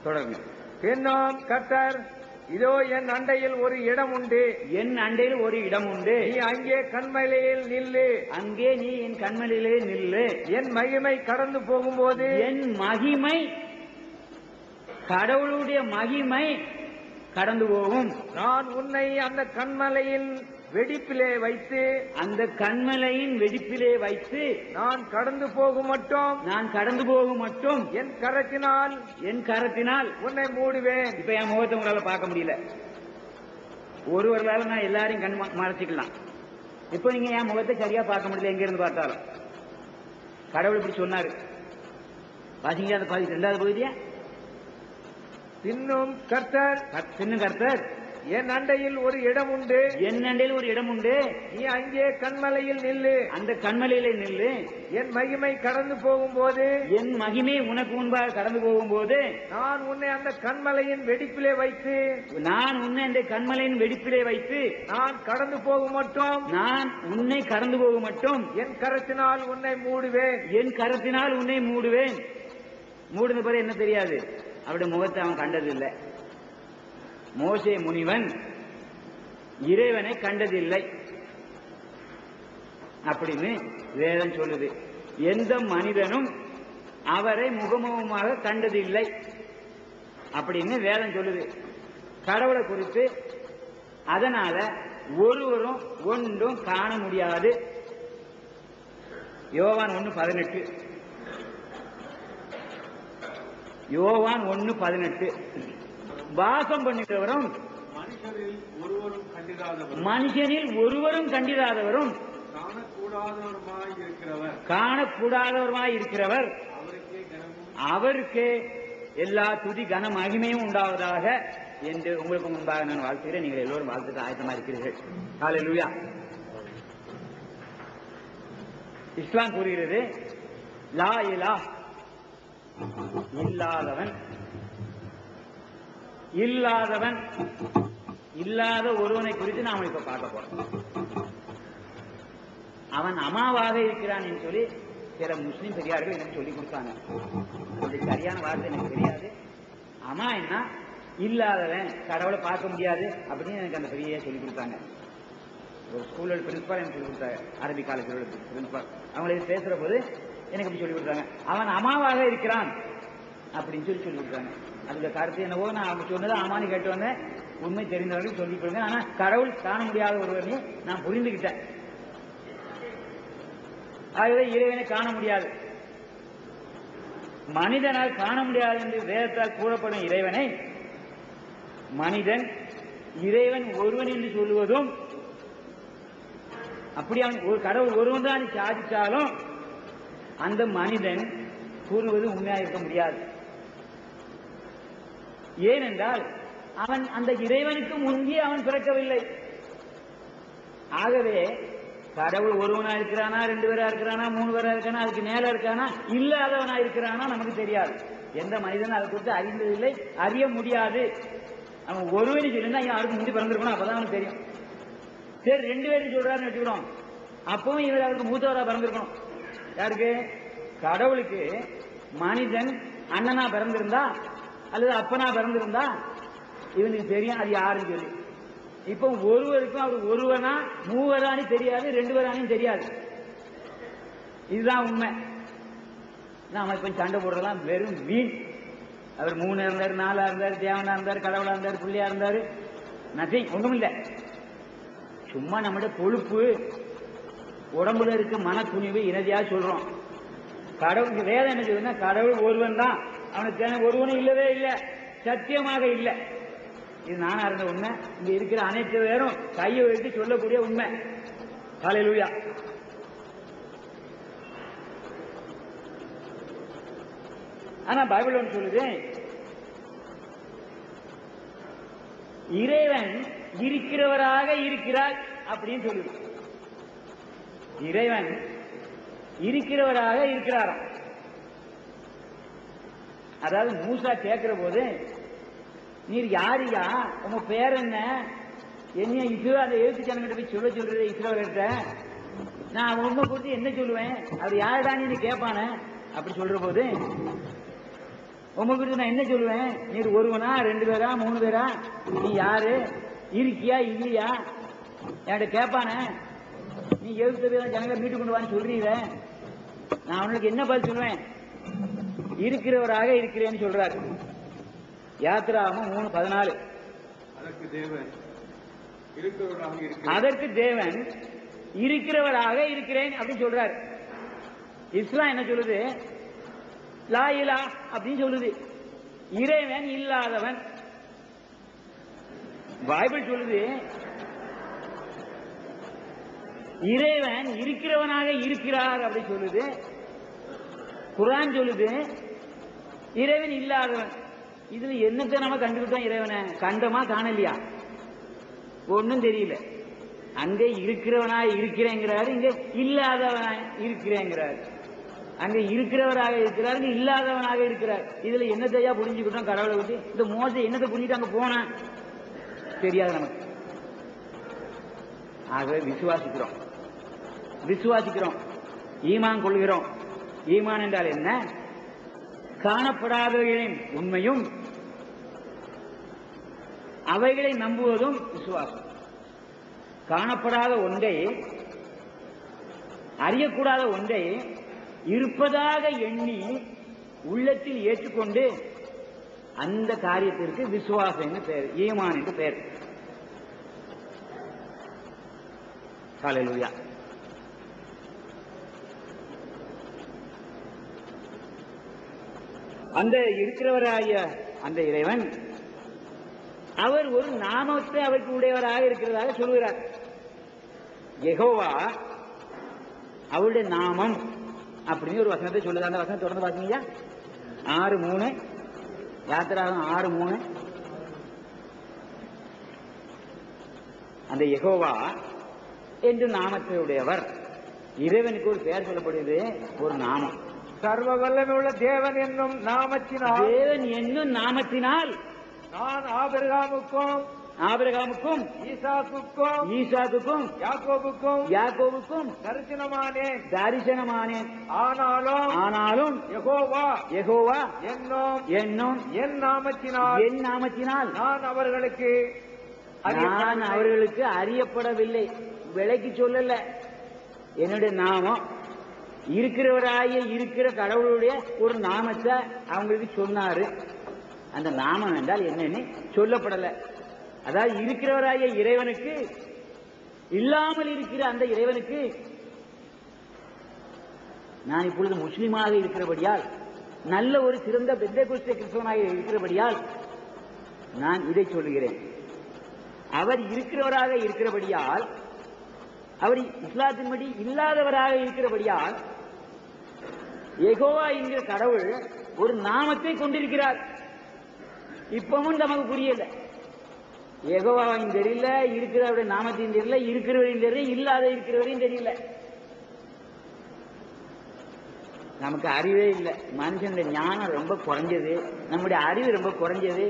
தொடர்ந்து. பின்னும் கர்த்தர், இதோ என் அண்டையில் ஒரு இடம் உண்டு, என் அண்டையில் ஒரு இடம் உண்டு, நீ அங்கே கண்மலையில் நில்லு, அங்கே நீ என் கண்மலையிலே நில்லு, என் மகிமை கடந்து போகும்போது, என் மகிமை, கடவுளுடைய மகிமை கடந்து போகும், நான் உன்னை அந்த கண்மலையின் வெடிப்பிலே வைத்து, அந்த கண்மலையின் வெடிப்பிலே வைத்து நான் கடந்து போகும் மட்டும், நான் கடந்து போகும் மட்டும் என் கரத்தினால் உன்னை மூடுவேன். இப்ப என் முகத்தை உங்களால பார்க்க முடியல, ஒருவர்களால நான் எல்லாரையும் கண் மறைச்சிக்கலாம். இப்ப நீங்க என் முகத்தை சரியா பார்க்க முடியல, எங்க இருந்து பார்த்தாலும். கடவுள் இப்படி சொன்னாரு. வாசிங்க அந்த 12வது பகுதியா. பின்னும் கர்த்தர், என் அண்டையில் ஒரு இடம் உண்டு, என் அண்டையில் ஒரு இடம் உண்டு, நீ அங்கே கண்மலையில் நில்லு, அந்த கண்மலையிலே நில்லு, என் மகிமை கடந்து போகும்போது, என் மகிமை உனக்கு முன்பாக கடந்து போகும்போது, நான் உன்னை அந்த கண்மலையின் வெடிப்பிலே வைத்து, நான் உன்னை அந்த கண்மலையின் வெடிப்பிலே வைத்து, நான் கடந்து போகும் மட்டும், நான் உன்னை கடந்து போகும் மட்டும் என் கரத்தினால் உன்னை மூடுவேன். என் கரத்தினால் உன்னை மூடுவேன். மூடுன பிறகு என்ன தெரியாது, அவருடைய முகத்தை அவன் கண்டதில்லை. மோசே முனிவன் இறைவனை கண்டதில்லை அப்படின்னு வேதம் சொல்லுது. எந்த மனிதனும் அவரை முகமுகமாக கண்டதில்லை அப்படின்னு வேதம் சொல்லுது கடவுளை குறித்து. அதனால ஒருவரும் ஒன்றும் காண முடியாது. யோவான் 1:18, யோவான் 1:18, வாசம் பண்ணுகிறவரும் மனுஷனில் ஒருவரும் கண்டிராதவரும் காணக்கூடாதவருமாய் இருக்கிறவர் அவருக்கே எல்லா துதி கன மகிமையும் உண்டாவதாக என்று உங்களுக்கு முன்பாக நான் வாழ்த்துகிறேன். நீங்கள் எல்லோரும் வாழ்த்துக்கு ஆயத்தமா இருக்கிறீர்கள். ஹல்லேலூயா. இஸ்லாம் கூறுகிறது, லா இலாஹ், இல்லாதவன் இல்லாத ஒருவனை குறித்து நாம் இப்ப பார்க்க போறோம். அவன் அமாவாக இருக்கிறான் என்று சொல்லி சில முஸ்லிம் பெரியார்கள் எனக்கு சொல்லிக் கொடுத்தாங்க. அது சரியான வார்த்தை எனக்கு தெரியாது. அமா என்ன, இல்லாதவன், கடவுளை பார்க்க முடியாது அப்படின்னு எனக்கு அந்த பெரிய சொல்லிக் கொடுத்தாங்க. ஒரு ஸ்கூலோட பிரின்சிபால் எனக்கு சொல்லிக் கொடுத்தாங்க, அரபி காலேஜோட பிரின்சிபால். அவங்களை பேசுற போது எனக்கு அப்படி சொல்லிக் கொடுத்தாங்க, அவன் அமாவாக இருக்கிறான் அப்படின்னு சொல்லி கொடுத்தாங்க. அதுக்கு கருத்து என்னவோ, நான் அவங்க சொன்னது ஆமான்னு கேட்டு வந்தேன், உண்மை தெரிந்தவர்கள் சொல்லிக் கொடுங்க. ஆனா கடவுள் காண முடியாத ஒருவரையும் நான் புரிந்துகிட்டேன். ஆகவே இறைவனை காண முடியாது, மனிதனால் காண முடியாது என்று வேதத்தால் கூறப்படும் இறைவனை மனிதன் இறைவன் ஒருவன் என்று சொல்லுவதும், அப்படி அவன் ஒரு கடவுள் ஒருவன் தான் சாதித்தாலும் அந்த மனிதன் கூறுவது உண்மையாக இருக்க முடியாது. ஏனென்றால் அவன் அந்த இறைவனுக்கு முன்பே அவன் பிறக்கவில்லை. ஆகவே கடவுள் ஒருவனா இருக்கிறானா, 2 பேரா இருக்கிறானா, 3 பேரா இருக்கானா, அதுக்கு மேல இருக்கானா, இல்லாதவனா இருக்கிறானா நமக்கு தெரியாது. எந்த மனிதனும் அதை குறித்து அறிந்ததில்லை, அறிய முடியாது. அவன் ஒருவனு சொல்லியிருந்தா யாருக்கும் முந்தி பிறந்திருக்கணும், அப்பதான் அவனுக்கு தெரியும். சரி, 2 பேரும் சொல்றாருன்னு வச்சுக்கணும், அப்பவும் இவர் அவருக்கு மூத்தவரா பிறந்திருக்கணும். யாருக்கு? கடவுளுக்கு மனிதன் அண்ணனா பிறந்திருந்தா அல்லது அப்பனா பிறந்திருந்தா இவனுக்கு தெரியும் அது யாருன்னு சொல்லி. இப்ப ஒருவருக்கும் அவர் ஒருவனா மூவரானு தெரியாது, 2 பேரானும் தெரியாது. இதுதான் உண்மை. நாம இப்ப சண்டை போடுறதெல்லாம் வெறும் வீண். அவர் 3 இருந்தாரு, 4 இருந்தாரு, தேவனா இருந்தாரு, கடவுளா இருந்தாரு, புள்ளியா இருந்தாரு, நத்திங், ஒன்றும் இல்லை. சும்மா நம்முடைய கொழுப்பு, உடம்புல இருக்க மன துணிவு இறுதியா சொல்றோம். கடவுளுக்கு வேதம் என்ன சொல்லுன்னா, கடவுள் ஒருவன் தான், அவனுக்கு ஒருவனும் இல்லவே இல்லை, சத்தியமாக இல்லை. இது நானா இருந்த உண்மை, இங்க இருக்கிற அனைத்து பேரும் கையை வைத்து சொல்லக்கூடிய உண்மை. ஹல்லேலூயா. ஆனா பைபிள் ஒன்று சொல்லுது, இறைவன் இருக்கிறவராக இருக்கிறார் அப்படின்னு சொல்லுது. இறைவன் இருக்கிறவராக இருக்கிறாராம். அதாவது மூசா கேட்கிற போது, நீர் யாரியா, உங்க பேர் என்ன, என்ன இஸ்ரோ அந்த எழுத்து ஜனங்கிட்ட போய் சொல்றது இஸ்ரோகிட்ட, நான் உண்மை கொடுத்து என்ன சொல்லுவேன், அவர் யாருடா நீ கேட்பான அப்படி சொல்ற போது உங்களுக்கு நான் என்ன சொல்லுவேன்? நீ ஒருவனா, 2 பேரா, 3 பேரா, நீ யாரு, இருக்கியா இல்லையா என்கிட்ட கேட்பானே. நீ 70 ஜனங்களை மீட்டு கொண்டு வான்னு சொல்றீங்க, நான் அவனுக்கு என்ன பதில் சொல்லுவேன்? இருக்கிறவராக இருக்கிறேன்னு சொல்றாரு. யாத்திராகமம் 3:14. அதற்கு தேவன் இருக்கிறவராக இருக்கிறேன் அப்படின்னு சொல்றாரு. இஸ்லாம் என்ன சொல்லுது? லா இலா அப்படின்னு சொல்லுது, இறைவன் இல்லாதவன். பைபிள் சொல்லுது இறைவன் இருக்கிறவனாக இருக்கிறார் அப்படி சொல்லுது. குர்ஆன் சொல்லுது இறைவன் இல்லாதவன். இதுல என்னத்தை நம்ம கண்டுகிட்டோம்? இறைவனை கண்டமா காணலையா? ஒன்னும் தெரியல. அங்கே இருக்கிறவனாக இருக்கிறேங்கிறாரு, இங்க இல்லாதவனாக இருக்கிறேங்கிறாரு. அங்க இருக்கிறவராக இருக்கிறார், இங்க இல்லாதவனாக இருக்கிறார். இதுல என்னத்தையா புரிஞ்சுக்கிட்டோம்? கடவுளை விட்டு இந்த மோசை என்னத்தை புரிஞ்சுட்டு அங்க போன தெரியாது நமக்கு. ஆகவே விசுவாசிக்கிறோம், ஈமான் கொள்கிறோம். ஈமான் என்றால் என்ன? காணப்படாதவைகளின் உண்மையும் அவைகளை நம்புவதும் விசுவாசம். காணப்படாத ஒன்றை, அறியக்கூடாத ஒன்றை இருப்பதாக எண்ணி உள்ளத்தில் ஏற்றுக்கொண்டு அந்த காரியத்திற்கு விசுவாசம் என்று பெயர், ஈமான் என்று பெயர். ஹல்லேலூயா. அந்த இருக்கிறவராகிய அந்த இறைவன் அவர் ஒரு நாமத்தை அவருக்கு உடையவராக இருக்கிறதாக சொல்கிறார். யெகோவா அவருடைய நாமம் அப்படின்னு ஒரு வசனத்தை சொல்லுது. அந்த வசனம் தொடர்ந்து பாத்தீங்க 6:3, யாத்திராகமம் 6:3. அந்த யெகோவா என்று நாமத்தை உடையவர், இறைவனுக்கு ஒரு பெயர் சொல்லப்படுது, ஒரு நாமம். சர்வ வல்லமை உள்ள தேவன் என்னும் நாமத்தினால், தேவன் என்னும் நாமத்தினால் நான் ஆபிரகாமுக்கும் ஈசாக்குக்கும் யாக்கோபுக்கும் தரிசனமானேன். ஆனாலும் யெகோவா என்னும் என் நாமத்தினால் நான் அவர்களுக்கு அறியப்படவில்லை. விலைக்கு சொல்லல. என்னுடைய நாமம் இருக்கிறவராய இருக்கிற கடவுளுடைய ஒரு நாமத்தை அவங்களுக்கு சொன்னாரு. அந்த நாமம் என்றால் என்னன்னு சொல்லப்படல. அதாவது இருக்கிறவராய இறைவனுக்கு, இல்லாமல் இருக்கிற அந்த இறைவனுக்கு, நான் இப்பொழுது முஸ்லீமாக இருக்கிறபடியால், நல்ல ஒரு சிறந்த பெந்தேகோஸ்தே கிறிஸ்தவனாக இருக்கிறபடியால் நான் இதை சொல்லுகிறேன். அவர் இருக்கிறவராக இருக்கிறபடியால், அவர் இஸ்லாத்தின்படி இல்லாதவராக இருக்கிறபடியால், யெகோவா என்கிற கடவுள் ஒரு நாமத்தை கொண்டிருக்கிறார். இப்பவும் நமக்கு புரியல. யெகோவாவையும் தெரியல, இருக்கிறவருடைய நாமத்தையும் தெரியல, இருக்கிறவரையும் தெரியல, இல்லாத இருக்கிறவரையும் தெரியல. நமக்கு அறிவே இல்லை. மனுஷனுடைய ஞானம் ரொம்ப குறைஞ்சது, நம்முடைய அறிவு ரொம்ப குறைஞ்சது.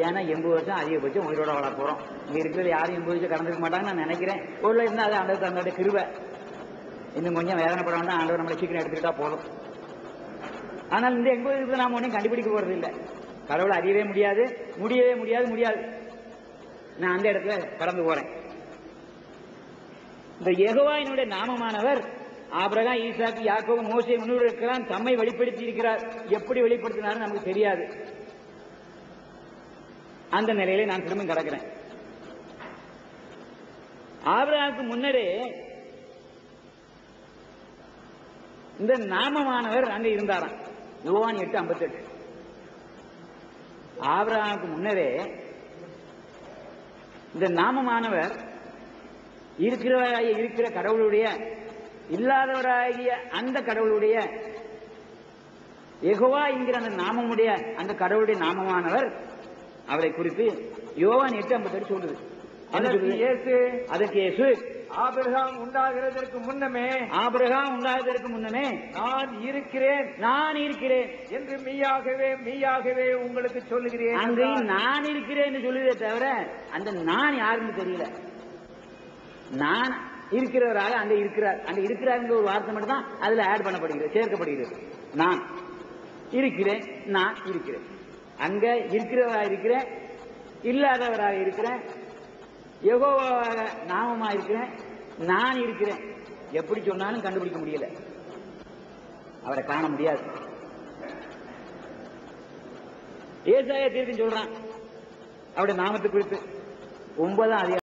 ஏன்னா 80 வருஷம் அதிகபட்சம் உயிரோட வாழ போறோம். இங்க இருக்கிறது யாரும் 80 வருஷம் கடந்துக்க மாட்டாங்கன்னு நான் நினைக்கிறேன். உள்ள இருந்தா அது ஆண்டவர் தன்னோட கிருபை. இன்னும் கொஞ்சம் வேதனைப்பட வேண்டாம், ஆண்டவர் நம்மளை சீக்கிரம் எடுத்துக்கிட்டா போதும். ஆனால் இந்த 80 வருஷத்துல நாம ஒன்றையும் கண்டுபிடிக்க போறது இல்லை. கடவுளை அறியவே முடியாது. நான் அந்த இடத்துல கடந்து போறேன். இந்த யெகோவாவினுடைய நாமமானவர் ஆபிரகாம், ஈசாக்கு, யாக்கோபு, மோசே முன்னோர்களுக்கெல்லாம் தம்மை வெளிப்படுத்தி இருக்கிறார். எப்படி வெளிப்படுத்தினார் நமக்கு தெரியாது. அந்த நிலையில நான் திரும்ப கிடக்கிறேன். ஆபிரகாமுக்கு முன்னரே இந்த நாமமானவர் அங்க இருந்தாராம். யோவான் 8:58. ஆபிரகாமுக்கு முன்னரே இந்த நாமமானவர் இருக்கிற கடவுளுடைய, இல்லாதவராகிய அந்த கடவுளுடைய, யெகோவா என்கிற அந்த நாமமுடைய அந்த கடவுளுடைய நாமமானவர் அவரை குறித்து யோவான் 8:58 சொல்லுது. அதற்கு இயேசு ஆபிரகாம் உண்டாகிறதற்கு முன்னமே நான் இருக்கிறேன் என்று மெய்யாகவே உங்களுக்கு சொல்லுகிறேன். அங்கேயும் நான் இருக்கிறேன் சொல்லுதே தவிர அந்த நான் யாருன்னு தெரியல. நான் இருக்கிறவராக அங்க இருக்கிறார் ஒரு வார்த்தை மட்டும் தான் அதுல ஆட் பண்ணப்படுகிறது, சேர்க்கப்படுகிறது. நான் இருக்கிறேன். அங்க இருக்கிறவராக இருக்கிறேன், இல்லாதவராக இருக்கிறேன், யெகோவாவாக நாமமா இருக்கிறேன், நான் இருக்கிறேன். எப்படி சொன்னாலும் கண்டுபிடிக்க முடியல, அவரை காண முடியாது. ஏசாயா தீர்க்கன் சொல்றான் அவருடைய நாமத்தை குறித்து 9ஆம் அதிகாரம்